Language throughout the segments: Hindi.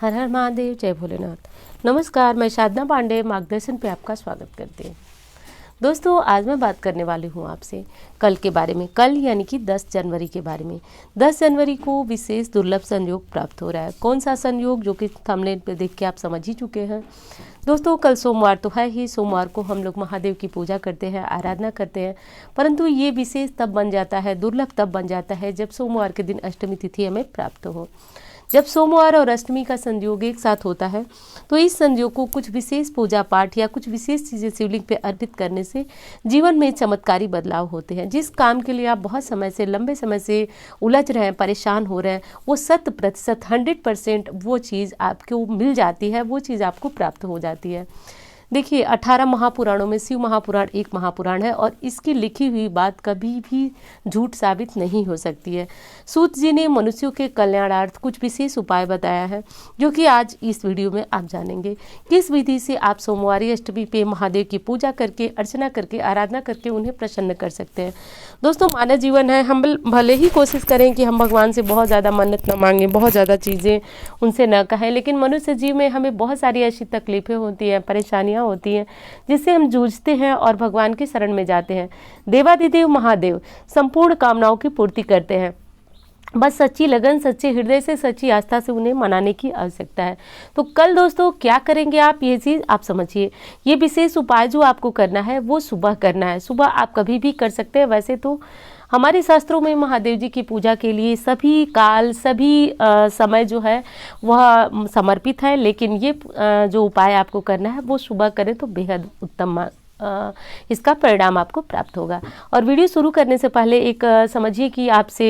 हर हर महादेव, जय भोलेनाथ। नमस्कार, मैं साधना पांडे मार्गदर्शन पे आपका स्वागत करती हूँ। दोस्तों, आज मैं बात करने वाली हूँ आपसे कल के बारे में। कल यानी कि 10 जनवरी के बारे में। 10 जनवरी को विशेष दुर्लभ संयोग प्राप्त हो रहा है। कौन सा संयोग, जो कि थंबनेल पे देख के आप समझ ही चुके हैं। दोस्तों, कल सोमवार तो है ही। सोमवार को हम लोग महादेव की पूजा करते हैं, आराधना करते हैं, परंतु ये विशेष तब बन जाता है, दुर्लभ तब बन जाता है जब सोमवार के दिन अष्टमी तिथि हमें प्राप्त हो। जब सोमवार और अष्टमी का संयोग एक साथ होता है तो इस संयोग को कुछ विशेष पूजा पाठ या कुछ विशेष चीज़ें शिवलिंग पे अर्पित करने से जीवन में चमत्कारी बदलाव होते हैं। जिस काम के लिए आप बहुत समय से, लंबे समय से उलझ रहे हैं, परेशान हो रहे हैं, वो 100% 100% वो चीज़ आपको मिल जाती है, वो चीज़ आपको प्राप्त हो जाती है। देखिए, 18 महापुराणों में शिव महापुराण एक महापुराण है और इसकी लिखी हुई बात कभी भी झूठ साबित नहीं हो सकती है। सूत जी ने मनुष्यों के कल्याणार्थ कुछ विशेष उपाय बताया है, जो कि आज इस वीडियो में आप जानेंगे। किस विधि से आप सोमवारी अष्टमी पे महादेव की पूजा करके, अर्चना करके, आराधना करके उन्हें प्रसन्न कर सकते हैं। दोस्तों, मानव जीवन है, हम भले ही कोशिश करें कि हम भगवान से बहुत ज़्यादा मन्नत न मांगें, बहुत ज़्यादा चीज़ें उनसे न कहें, लेकिन मनुष्य जीव में हमें बहुत सारी ऐसी तकलीफ़ें होती हैं, परेशानियाँ होती हैं, जिससे हम जूझते हैं और भगवान की शरण में जाते हैं। देवादिदेव महादेव संपूर्ण कामनाओं की पूर्ति करते हैं। बस सच्ची लगन, सच्चे हृदय से, सच्ची आस्था से उन्हें मनाने की आवश्यकता है। तो कल दोस्तों क्या करेंगे आप, ये चीज़ आप समझिए। ये विशेष उपाय जो आपको करना है वो सुबह करना है। सुबह आप कभी भी कर सकते हैं। वैसे तो हमारे शास्त्रों में महादेव जी की पूजा के लिए सभी काल, सभी समय जो है वह समर्पित है, लेकिन ये जो उपाय आपको करना है वो सुबह करें तो बेहद उत्तम इसका परिणाम आपको प्राप्त होगा। और वीडियो शुरू करने से पहले एक समझिए कि आपसे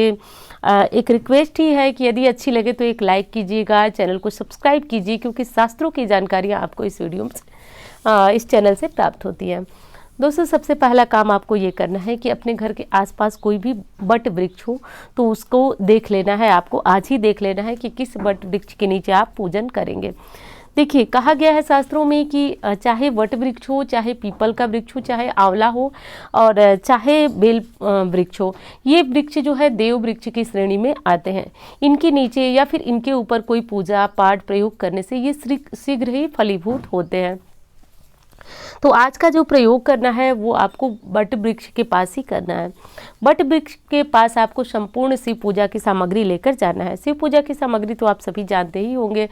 एक रिक्वेस्ट ही है कि यदि अच्छी लगे तो एक लाइक कीजिएगा, चैनल को सब्सक्राइब कीजिए, क्योंकि शास्त्रों की जानकारियाँ आपको इस वीडियो में इस चैनल से प्राप्त होती है। दोस्तों, सबसे पहला काम आपको ये करना है कि अपने घर के आसपास कोई भी वट वृक्ष हो तो उसको देख लेना है। आपको आज ही देख लेना है कि किस वट वृक्ष के नीचे आप पूजन करेंगे। देखिए, कहा गया है शास्त्रों में कि चाहे वट वृक्ष हो, चाहे पीपल का वृक्ष हो, चाहे आंवला हो और चाहे बेल वृक्ष हो, ये वृक्ष जो है देव वृक्ष की श्रेणी में आते हैं। इनके नीचे या फिर इनके ऊपर कोई पूजा पाठ प्रयोग करने से ये शीघ्र ही फलीभूत होते हैं। तो आज का जो प्रयोग करना है वो आपको वट वृक्ष के पास ही करना है। वट वृक्ष के पास आपको संपूर्ण शिव पूजा की सामग्री लेकर जाना है। शिव पूजा की सामग्री तो आप सभी जानते ही होंगे।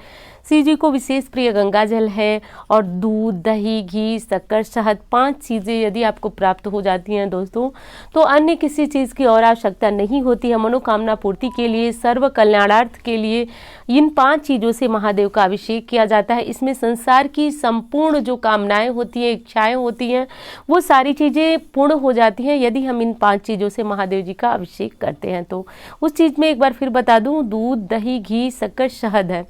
शिव जी को विशेष प्रिय गंगा जल है और दूध, दही, घी, शक्कर, शहद, 5 चीज़ें यदि आपको प्राप्त हो जाती हैं दोस्तों, तो अन्य किसी चीज़ की और आवश्यकता नहीं होती है। मनोकामना पूर्ति के लिए, सर्व कल्याणार्थ के लिए इन 5 चीज़ों से महादेव का अभिषेक किया जाता है। इसमें संसार की संपूर्ण जो कामनाएं होती हैं, इच्छाएं होती हैं, वो सारी चीज़ें पूर्ण हो जाती हैं यदि हम इन 5 चीज़ों से महादेव जी का अभिषेक करते हैं। तो उस चीज़ में एक बार फिर बता दूं, दूध, दही, घी, शक्कर, शहद है,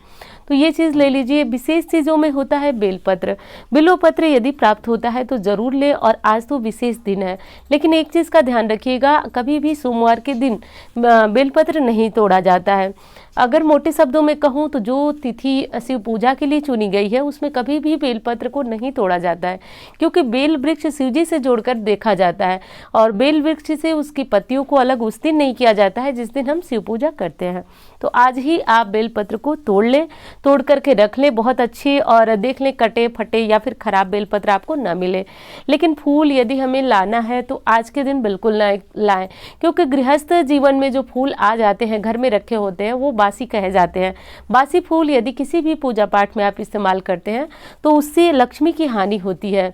तो ये चीज़ ले लीजिए। विशेष चीज़ों में होता है बेलपत्र। बिल्वपत्र यदि प्राप्त होता है तो ज़रूर ले, और आज तो विशेष दिन है। लेकिन एक चीज़ का ध्यान रखिएगा, कभी भी सोमवार के दिन बेलपत्र नहीं तोड़ा जाता है। अगर मोटे शब्दों में कहूँ तो जो तिथि शिव पूजा के लिए चुनी गई है उसमें कभी भी बेलपत्र को नहीं तोड़ा जाता है, क्योंकि बेल वृक्ष शिव जी से जोड़कर देखा जाता है और बेल वृक्ष से उसकी पत्तियों को अलग उस दिन नहीं किया जाता है जिस दिन हम शिव पूजा करते हैं। तो आज ही आप बेलपत्र को तोड़ लें, तोड़ करके रख लें बहुत अच्छे, और देख लें कटे फटे या फिर खराब बेलपत्र आपको न मिले। लेकिन फूल यदि हमें लाना है तो आज के दिन बिल्कुल ना लाएं, क्योंकि गृहस्थ जीवन में जो फूल आ जाते हैं, घर में रखे होते हैं, वो बासी कहे जाते हैं। बासी फूल यदि किसी भी पूजा पाठ में आप इस्तेमाल करते हैं तो उससे लक्ष्मी की हानि होती है।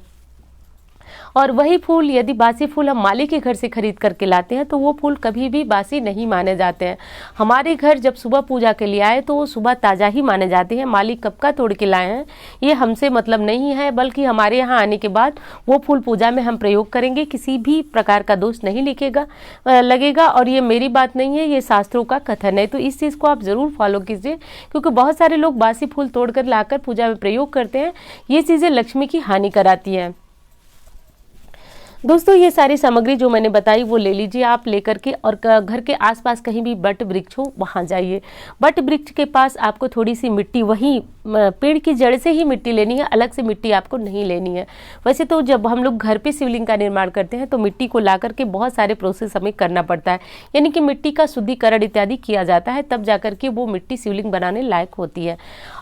और वही फूल यदि बासी फूल हम माली के घर से खरीद करके लाते हैं तो वो फूल कभी भी बासी नहीं माने जाते हैं। हमारे घर जब सुबह पूजा के लिए आए तो वो सुबह ताज़ा ही माने जाते हैं। माली कब का तोड़ के लाए हैं ये हमसे मतलब नहीं है, बल्कि हमारे यहाँ आने के बाद वो फूल पूजा में हम प्रयोग करेंगे, किसी भी प्रकार का दोष नहीं लगेगा। और ये मेरी बात नहीं है, ये शास्त्रों का कथन है। तो इस चीज़ को आप ज़रूर फॉलो कीजिए, क्योंकि बहुत सारे लोग बासी फूल तोड़कर लाकर पूजा में प्रयोग करते हैं। ये चीज़ें लक्ष्मी की हानि कराती हैं। दोस्तों ये सारी सामग्री जो मैंने बताई वो ले लीजिए आप लेकर के, और घर के आसपास कहीं भी बट वृक्ष हो वहाँ जाइए। बट वृक्ष के पास आपको थोड़ी सी मिट्टी, वही पेड़ की जड़ से ही मिट्टी लेनी है, अलग से मिट्टी आपको नहीं लेनी है। वैसे तो जब हम लोग घर पे शिवलिंग का निर्माण करते हैं तो मिट्टी को ला करके बहुत सारे प्रोसेस हमें करना पड़ता है, यानी कि मिट्टी का शुद्धिकरण इत्यादि किया जाता है, तब जाकर के वो मिट्टी शिवलिंग बनाने लायक होती है।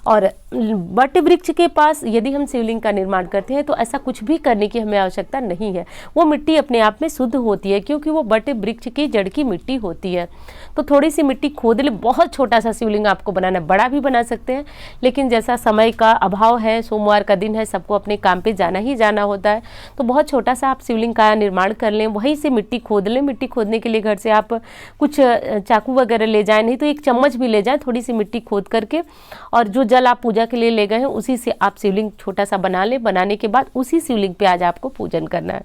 और बट वृक्ष के पास यदि हम शिवलिंग का निर्माण करते हैं तो ऐसा कुछ भी करने की हमें आवश्यकता नहीं है, वो मिट्टी अपने आप में शुद्ध होती है, क्योंकि वो बट वृक्ष की जड़ की मिट्टी होती है। तो थोड़ी सी मिट्टी खोद ले, बहुत छोटा सा शिवलिंग आपको बनाना है, बड़ा भी बना सकते हैं, लेकिन जैसा समय का अभाव है, सोमवार का दिन है, सबको अपने काम पे जाना ही जाना होता है, तो बहुत छोटा सा आप शिवलिंग का निर्माण कर लें, वहीं से मिट्टी खोद लें। मिट्टी खोदने के लिए घर से आप कुछ चाकू वगैरह ले जाएं, नहीं तो एक चम्मच भी ले जाएं, थोड़ी सी मिट्टी खोद करके, और जो जल आप पूजा के लिए ले गए हैं उसी से आप शिवलिंग छोटा सा बना लें। बनाने के बाद उसी शिवलिंग पे आज आपको पूजन करना है।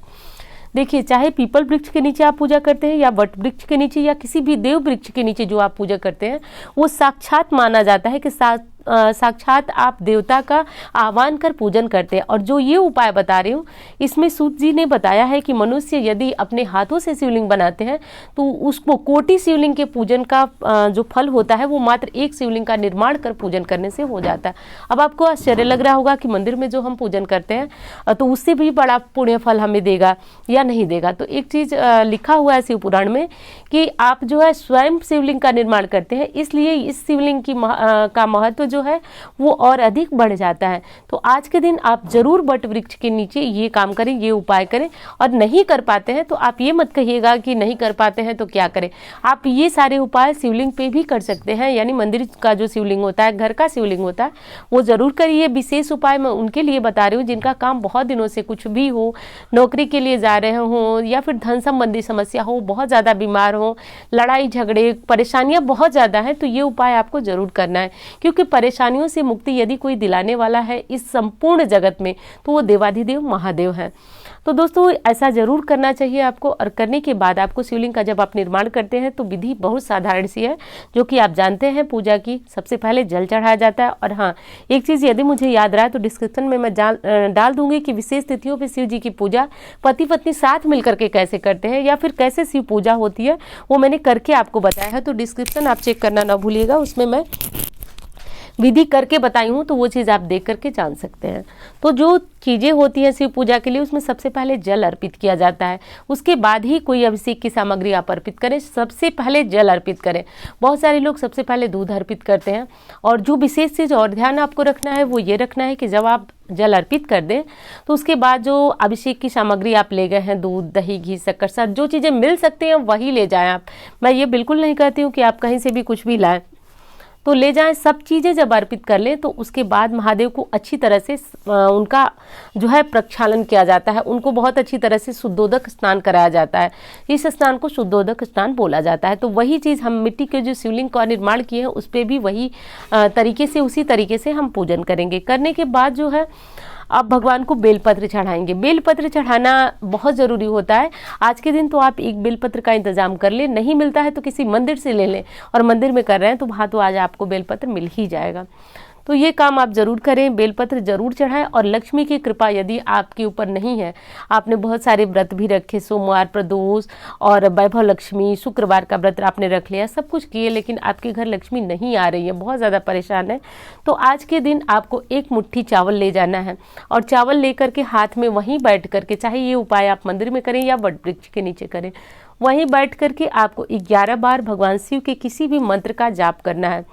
देखिए, चाहे पीपल वृक्ष के नीचे आप पूजा करते हैं या वट वृक्ष के नीचे या किसी भी देव वृक्ष के नीचे जो आप पूजा करते हैं, वो साक्षात माना जाता है कि साक्षात आप देवता का आह्वान कर पूजन करते हैं। और जो ये उपाय बता रही हूँ, इसमें सूत जी ने बताया है कि मनुष्य यदि अपने हाथों से शिवलिंग बनाते हैं तो उसको कोटि शिवलिंग के पूजन का जो फल होता है वो मात्र एक शिवलिंग का निर्माण कर पूजन करने से हो जाता है। अब आपको आश्चर्य लग रहा होगा कि मंदिर में जो हम पूजन करते हैं तो उससे भी बड़ा पुण्य फल हमें देगा या नहीं देगा। तो एक चीज लिखा हुआ है शिव पुराण में कि आप जो है स्वयं शिवलिंग का निर्माण करते हैं, इसलिए इस शिवलिंग की का महत्व जो है वो और अधिक बढ़ जाता है। तो आज के दिन आप जरूर बट वृक्ष के नीचे ये काम करें, ये उपाय करें। और नहीं कर पाते हैं तो आप ये मत कहिएगा कि नहीं कर पाते हैं तो क्या करें, आप ये सारे उपाय शिवलिंग पे भी कर सकते हैं, यानी मंदिर का जो शिवलिंग होता है, घर का शिवलिंग होता है, वो जरूर करिए। विशेष उपाय मैं उनके लिए बता रही हूँ जिनका काम बहुत दिनों से कुछ भी हो, नौकरी के लिए जा रहे हो या फिर धन संबंधी समस्या हो, बहुत ज़्यादा बीमार हो, लड़ाई झगड़े परेशानियां बहुत ज़्यादा हैं, तो ये उपाय आपको जरूर करना है। क्योंकि परेशानियों से मुक्ति यदि कोई दिलाने वाला है इस संपूर्ण जगत में तो वो देवाधिदेव महादेव हैं। तो दोस्तों ऐसा जरूर करना चाहिए आपको। और करने के बाद आपको शिवलिंग का जब आप निर्माण करते हैं तो विधि बहुत साधारण सी है, जो कि आप जानते हैं पूजा की। सबसे पहले जल चढ़ाया जाता है। और हाँ, एक चीज़ यदि मुझे याद रहा है तो डिस्क्रिप्शन में मैं डाल दूंगी कि विशेष तिथियों पर शिव जी की पूजा पति पत्नी साथ मिलकर के कैसे करते हैं या फिर कैसे शिव पूजा होती है, वो मैंने करके आपको बताया है। तो डिस्क्रिप्शन आप चेक करना ना भूलिएगा, उसमें मैं विधि करके बताई हूँ, तो वो चीज़ आप देख करके जान सकते हैं। तो जो चीज़ें होती हैं शिव पूजा के लिए, उसमें सबसे पहले जल अर्पित किया जाता है, उसके बाद ही कोई अभिषेक की सामग्री आप अर्पित करें। सबसे पहले जल अर्पित करें। बहुत सारे लोग सबसे पहले दूध अर्पित करते हैं। और जो विशेष चीज़ और ध्यान आपको रखना है वो ये रखना है कि जब आप जल अर्पित कर दें तो उसके बाद जो अभिषेक की सामग्री आप ले गए हैं, दूध, दही, घी, शक्कर, शहद, जो चीज़ें मिल सकती हैं वही ले जाएं आप। मैं ये बिल्कुल नहीं कहती हूँ कि आप कहीं से भी कुछ भी लाएं, तो ले जाएं। सब चीज़ें जब अर्पित कर लें तो उसके बाद महादेव को अच्छी तरह से उनका जो है प्रक्षालन किया जाता है, उनको बहुत अच्छी तरह से शुद्धोदक स्नान कराया जाता है। इस स्नान को शुद्धोदक स्नान बोला जाता है। तो वही चीज़ हम मिट्टी के जो शिवलिंग का निर्माण किए हैं उस पर भी वही तरीके से, उसी तरीके से हम पूजन करेंगे। करने के बाद जो है आप भगवान को बेलपत्र चढ़ाएंगे। बेलपत्र चढ़ाना बहुत ज़रूरी होता है। आज के दिन तो आप एक बेलपत्र का इंतजाम कर लें, नहीं मिलता है तो किसी मंदिर से ले लें, और मंदिर में कर रहे हैं तो वहाँ तो आज आपको बेलपत्र मिल ही जाएगा। तो ये काम आप जरूर करें, बेलपत्र जरूर चढ़ाएं। और लक्ष्मी की कृपा यदि आपके ऊपर नहीं है, आपने बहुत सारे व्रत भी रखे, सोमवार, प्रदोष और वैभव लक्ष्मी, शुक्रवार का व्रत आपने रख लिया, सब कुछ किए, लेकिन आपके घर लक्ष्मी नहीं आ रही है, बहुत ज़्यादा परेशान है, तो आज के दिन आपको एक मुट्ठी चावल ले जाना है। और चावल लेकर के हाथ में वहीं बैठ करके, चाहे ये उपाय आप मंदिर में करें या वट वृक्ष के नीचे करें, वहीं बैठ करके आपको 11 बार भगवान शिव के किसी भी मंत्र का जाप करना है।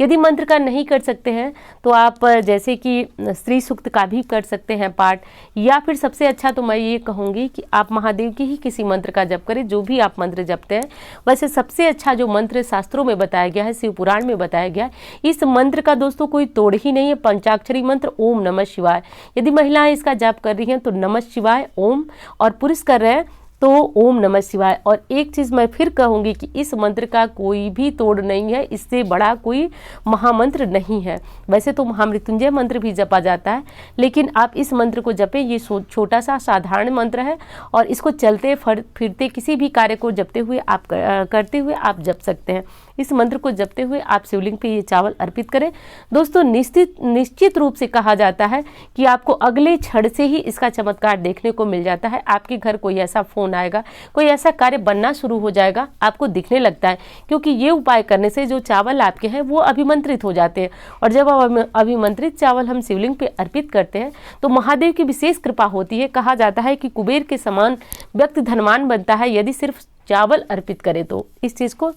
यदि मंत्र का नहीं कर सकते हैं तो आप जैसे कि श्री सूक्त का भी कर सकते हैं पाठ, या फिर सबसे अच्छा तो मैं ये कहूँगी कि आप महादेव की ही किसी मंत्र का जप करें, जो भी आप मंत्र जपते हैं। वैसे सबसे अच्छा जो मंत्र शास्त्रों में बताया गया है, शिव पुराण में बताया गया है, इस मंत्र का दोस्तों कोई तोड़ ही नहीं है। पंचाक्षरी मंत्र ओम नमः शिवाय। यदि महिलाएं इसका जाप कर रही हैं तो नमः शिवाय ओम, और पुरुष कर रहे हैं तो ओम नमः शिवाय। और एक चीज़ मैं फिर कहूँगी कि इस मंत्र का कोई भी तोड़ नहीं है, इससे बड़ा कोई महामंत्र नहीं है। वैसे तो महामृत्युंजय मंत्र भी जपा जाता है, लेकिन आप इस मंत्र को जपें। ये छोटा सा साधारण मंत्र है और इसको चलते फिरते किसी भी कार्य को जपते हुए आप करते हुए आप जप सकते हैं। इस मंत्र को जपते हुए आप शिवलिंग पे ये चावल अर्पित करें। दोस्तों निश्चित रूप से कहा जाता है कि आपको अगले क्षण से ही इसका चमत्कार देखने को मिल जाता है। आपके घर कोई ऐसा फोन आएगा, कोई ऐसा कार्य बनना शुरू हो जाएगा, आपको दिखने लगता है, क्योंकि ये उपाय करने से जो चावल आपके हैं वो अभिमंत्रित हो जाते हैं। और जब अभिमंत्रित चावल हम शिवलिंग पे अर्पित करते हैं तो महादेव की विशेष कृपा होती है। कहा जाता है कि कुबेर के समान व्यक्ति धनवान बनता है यदि सिर्फ चावल अर्पित करे तो। इस चीज को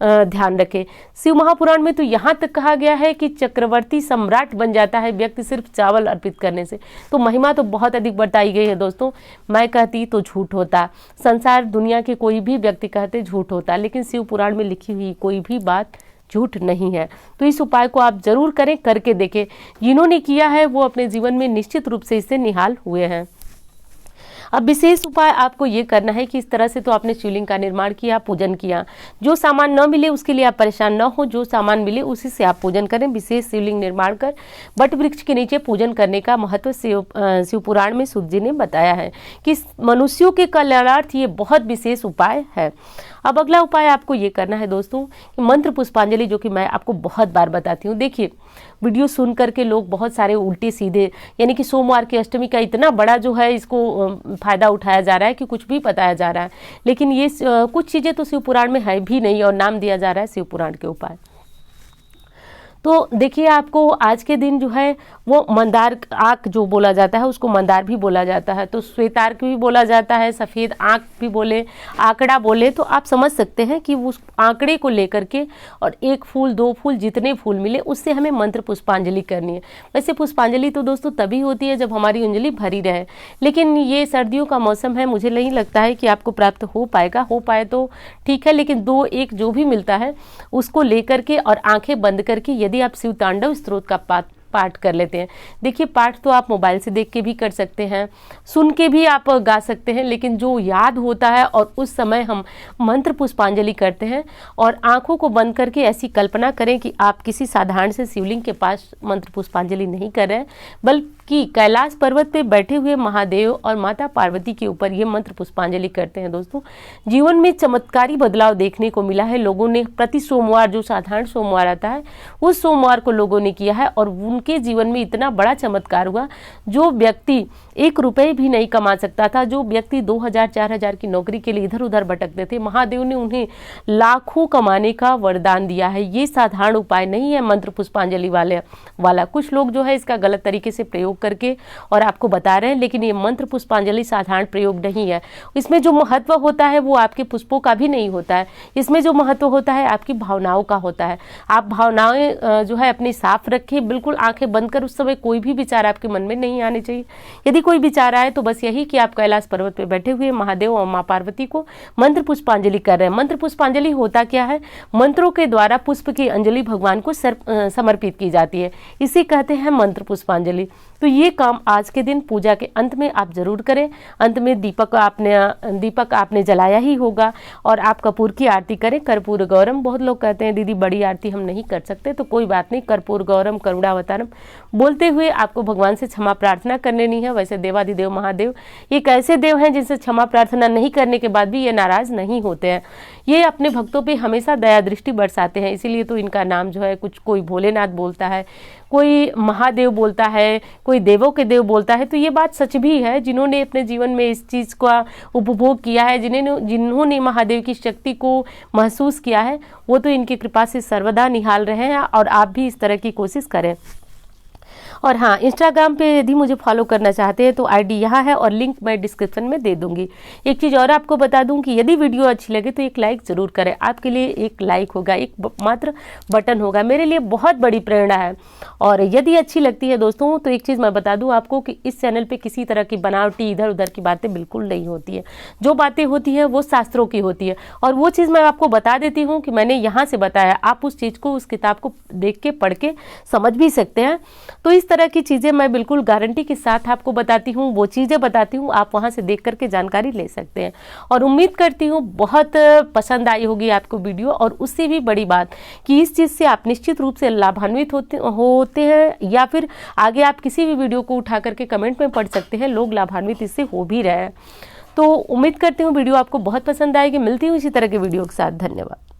ध्यान रखें। शिव महापुराण में तो यहाँ तक कहा गया है कि चक्रवर्ती सम्राट बन जाता है व्यक्ति सिर्फ चावल अर्पित करने से। तो महिमा तो बहुत अधिक बताई गई है दोस्तों। मैं कहती तो झूठ होता, संसार दुनिया के कोई भी व्यक्ति कहते झूठ होता, लेकिन शिव पुराण में लिखी हुई कोई भी बात झूठ नहीं है। तो इस उपाय को आप जरूर करें, करके देखें। जिन्होंने किया है वो अपने जीवन में निश्चित रूप से इससे निहाल हुए हैं। अब विशेष उपाय आपको ये करना है कि इस तरह से तो आपने शिवलिंग का निर्माण किया, पूजन किया। जो सामान न मिले उसके लिए आप परेशान न हो, जो सामान मिले उसी से आप पूजन करें। विशेष शिवलिंग निर्माण कर बट वृक्ष के नीचे पूजन करने का महत्व शिव पुराण में सूत जी ने बताया है कि मनुष्यों के कल्याणार्थ ये बहुत विशेष उपाय है। अब अगला उपाय आपको ये करना है दोस्तों कि मंत्र पुष्पांजलि, जो कि मैं आपको बहुत बार बताती हूँ। देखिए, वीडियो सुन करके लोग बहुत सारे उल्टे सीधे, यानी कि सोमवार की अष्टमी का इतना बड़ा जो है इसको फायदा उठाया जा रहा है कि कुछ भी बताया जा रहा है, लेकिन ये कुछ चीज़ें तो शिव पुराण में है भी नहीं और नाम दिया जा रहा है शिव पुराण के उपाय। तो देखिए, आपको आज के दिन जो है वो मंदार आँख जो बोला जाता है उसको मंदार भी बोला जाता है, तो श्वेतार्क भी बोला जाता है, सफ़ेद आँख भी बोले, आंकड़ा बोले। तो आप समझ सकते हैं कि उस आंकड़े को लेकर के और एक फूल, दो फूल, जितने फूल मिले उससे हमें मंत्र पुष्पांजलि करनी है। वैसे पुष्पांजलि तो दोस्तों तभी होती है जब हमारी अंजलि भरी रहे, लेकिन ये सर्दियों का मौसम है, मुझे नहीं लगता है कि आपको प्राप्त हो पाएगा। हो पाए तो ठीक है, लेकिन दो एक जो भी मिलता है उसको लेकर के और आंखें बंद करके यदि आप शिव तांडव स्तोत्र का पाठ कर लेते हैं। देखिए, पाठ तो आप मोबाइल से देख के भी कर सकते हैं, सुन के भी आप गा सकते हैं, लेकिन जो याद होता है और उस समय हम मंत्र पुष्पांजलि करते हैं और आंखों को बंद करके ऐसी कल्पना करें कि आप किसी साधारण से शिवलिंग के पास मंत्र पुष्पांजलि नहीं कर रहे हैं, बल्कि कैलाश पर्वत पे बैठे हुए महादेव और माता पार्वती के ऊपर ये मंत्र पुष्पांजलि करते हैं। दोस्तों, जीवन में चमत्कारी बदलाव देखने को मिला है। लोगों ने प्रति सोमवार, जो साधारण सोमवार आता है, उस सोमवार को लोगों ने किया है और उनके जीवन में इतना बड़ा चमत्कार हुआ। जो व्यक्ति 1 रुपए भी नहीं कमा सकता था, जो व्यक्ति 2000 4000 की नौकरी के लिए इधर उधर भटकते थे, महादेव ने उन्हें लाखों कमाने का वरदान दिया है। ये साधारण उपाय नहीं है मंत्र पुष्पांजलि वाला। कुछ लोग जो है इसका गलत तरीके से प्रयोग करके और आपको बता रहे हैं, लेकिन ये मंत्र पुष्पांजलि साधारण प्रयोग नहीं है। इसमें जो महत्व होता है वो आपके पुष्पों का भी नहीं होता है, इसमें जो महत्व होता है आपकी भावनाओं का होता है। आप भावनाएं जो है अपनी साफ रखें, बिल्कुल आंखें बंद कर। उस समय कोई भी विचार आपके मन में नहीं आने चाहिए। यदि कोई विचार आए तो बस यही कि आप कैलाश पर्वत पे बैठे हुए महादेव और माँ पार्वती को मंत्र पुष्पांजलि कर रहे हैं। मंत्र पुष्पांजलि होता क्या है? मंत्रों के द्वारा पुष्प की अंजलि भगवान को समर्पित की जाती है, इसे कहते हैं मंत्र पुष्पांजलि। तो ये काम आज के दिन पूजा के अंत में आप जरूर करें। अंत में दीपक आपने जलाया ही होगा और आप कपूर की आरती करें। कर्पूर गौरम, बहुत लोग कहते हैं दीदी बड़ी आरती हम नहीं कर सकते, तो कोई बात नहीं, कर्पूर गौरम करुणावतारम बोलते हुए आपको भगवान से क्षमा प्रार्थना करनी है। वैसे देवाधिदेव महादेव एक ऐसे देव हैं जिनसे क्षमा प्रार्थना नहीं करने के बाद भी ये नाराज नहीं होते हैं। ये अपने भक्तों पे हमेशा दया दृष्टि बरसाते हैं, इसीलिए तो इनका नाम जो है कुछ कोई भोलेनाथ बोलता है, कोई महादेव बोलता है, कोई देवों के देव बोलता है। तो ये बात सच भी है। जिन्होंने अपने जीवन में इस चीज़ का उपभोग किया है, जिन्होंने महादेव की शक्ति को महसूस किया है, वो तो इनकी कृपा से सर्वदा निहाल रहे हैं। और आप भी इस तरह की कोशिश करें। और हाँ, इंस्टाग्राम पे यदि मुझे फॉलो करना चाहते हैं तो आईडी यहाँ है और लिंक मैं डिस्क्रिप्शन में दे दूंगी। एक चीज़ और आपको बता दूं कि यदि वीडियो अच्छी लगे तो एक लाइक ज़रूर करें। आपके लिए एक लाइक होगा, एक मात्र बटन होगा, मेरे लिए बहुत बड़ी प्रेरणा है। और यदि अच्छी लगती है दोस्तों तो एक चीज़ मैं बता दूँ आपको कि इस चैनल पर किसी तरह की बनावटी इधर उधर की बातें बिल्कुल नहीं होती है। जो बातें होती है वो शास्त्रों की होती है। और वो चीज़ मैं आपको बता देती हूँ कि मैंने यहाँ से बताया, आप उस चीज़ को, उस किताब को देख के पढ़ के समझ भी सकते हैं। तो इस तरह की चीज़ें मैं बिल्कुल गारंटी के साथ आपको बताती हूँ, वो चीज़ें बताती हूँ, आप वहाँ से देख करके जानकारी ले सकते हैं। और उम्मीद करती हूँ बहुत पसंद आई होगी आपको वीडियो। और उससे भी बड़ी बात कि इस चीज़ से आप निश्चित रूप से लाभान्वित होते हैं, या फिर आगे आप किसी भी वीडियो को उठा करके कमेंट में पढ़ सकते हैं, लोग लाभान्वित इससे हो भी रहे हैं। तो उम्मीद करती हूँ वीडियो आपको बहुत पसंद आएगी। मिलती हूँ इसी तरह के वीडियो के साथ। धन्यवाद।